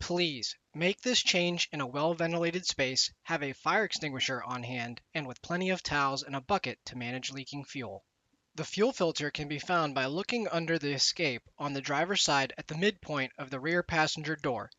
Please make this change in a well-ventilated space, have a fire extinguisher on hand, and with plenty of towels and a bucket to manage leaking fuel. The fuel filter can be found by looking under the escape on the driver's side at the midpoint of the rear passenger door.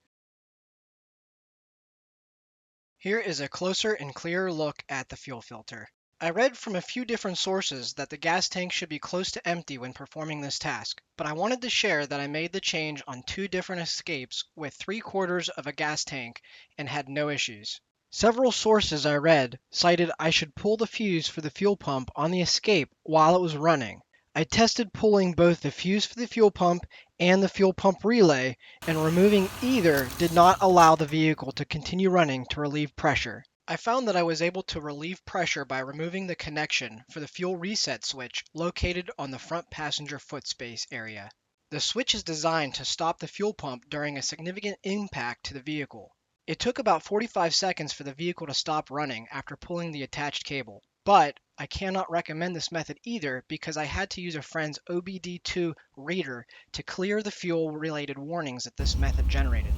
Here is a closer and clearer look at the fuel filter. I read from a few different sources that the gas tank should be close to empty when performing this task, but I wanted to share that I made the change on 2 different escapes with 3/4 of a gas tank and had no issues. Several sources I read cited I should pull the fuse for the fuel pump on the escape while it was running. I tested pulling both the fuse for the fuel pump and the fuel pump relay, and removing either did not allow the vehicle to continue running to relieve pressure. I found that I was able to relieve pressure by removing the connection for the fuel reset switch located on the front passenger footspace area. The switch is designed to stop the fuel pump during a significant impact to the vehicle. It took about 45 seconds for the vehicle to stop running after pulling the attached cable, but I cannot recommend this method either because I had to use a friend's OBD2 reader to clear the fuel-related warnings that this method generated.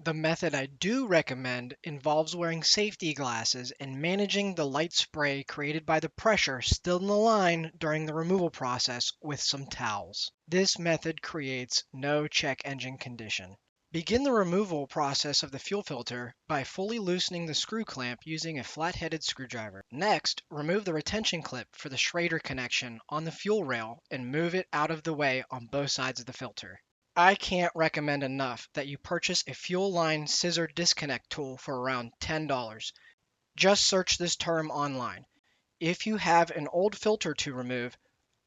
The method I do recommend involves wearing safety glasses and managing the light spray created by the pressure still in the line during the removal process with some towels. This method creates no check engine condition. Begin the removal process of the fuel filter by fully loosening the screw clamp using a flat-headed screwdriver. Next, remove the retention clip for the Schrader connection on the fuel rail and move it out of the way on both sides of the filter. I can't recommend enough that you purchase a fuel line scissor disconnect tool for around $10. Just search this term online. If you have an old filter to remove,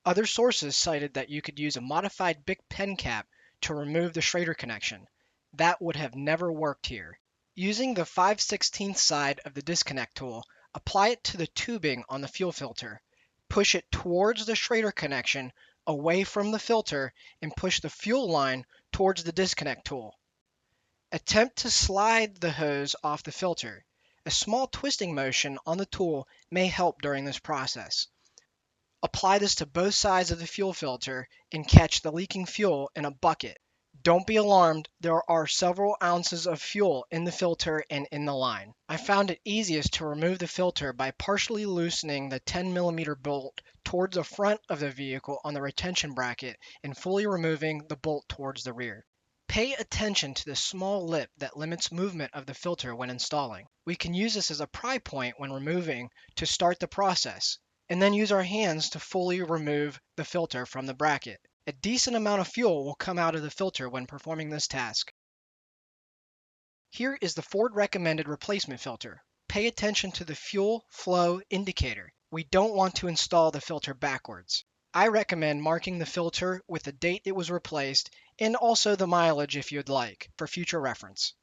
other sources cited that you could use a modified Bic pen cap to remove the Schrader connection. That would have never worked here. Using the 5/16 side of the disconnect tool, apply it to the tubing on the fuel filter. Push it towards the Schrader connection, away from the filter, and push the fuel line towards the disconnect tool. Attempt to slide the hose off the filter. A small twisting motion on the tool may help during this process. Apply this to both sides of the fuel filter and catch the leaking fuel in a bucket. Don't be alarmed, there are several ounces of fuel in the filter and in the line. I found it easiest to remove the filter by partially loosening the 10mm bolt towards the front of the vehicle on the retention bracket and fully removing the bolt towards the rear. Pay attention to the small lip that limits movement of the filter when installing. We can use this as a pry point when removing to start the process, and then use our hands to fully remove the filter from the bracket. A decent amount of fuel will come out of the filter when performing this task. Here is the Ford recommended replacement filter. Pay attention to the fuel flow indicator. We don't want to install the filter backwards. I recommend marking the filter with the date it was replaced and also the mileage if you'd like, for future reference.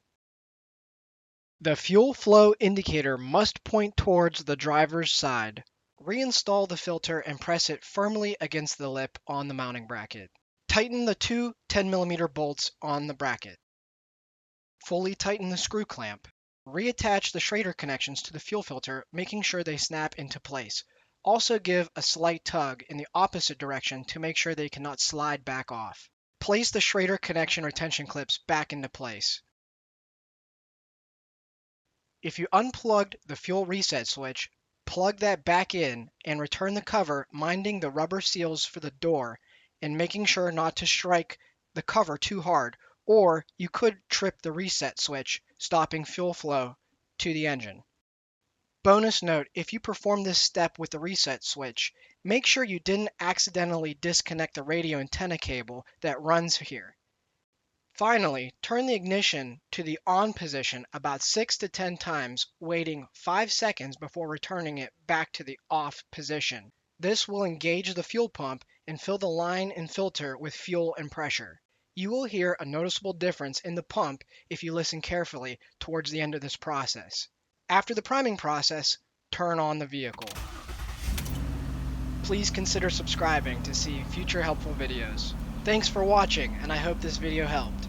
The fuel flow indicator must point towards the driver's side. Reinstall the filter and press it firmly against the lip on the mounting bracket. Tighten the 2 10mm bolts on the bracket. Fully tighten the screw clamp. Reattach the Schrader connections to the fuel filter, making sure they snap into place. Also give a slight tug in the opposite direction to make sure they cannot slide back off. Place the Schrader connection retention clips back into place. If you unplugged the fuel reset switch, plug that back in and return the cover, minding the rubber seals for the door and making sure not to strike the cover too hard, or you could trip the reset switch, stopping fuel flow to the engine. Bonus note, if you perform this step with the reset switch, make sure you didn't accidentally disconnect the radio antenna cable that runs here. Finally, turn the ignition to the on position about 6 to 10 times, waiting 5 seconds before returning it back to the off position. This will engage the fuel pump and fill the line and filter with fuel and pressure. You will hear a noticeable difference in the pump if you listen carefully towards the end of this process. After the priming process, turn on the vehicle. Please consider subscribing to see future helpful videos. Thanks for watching, and I hope this video helped.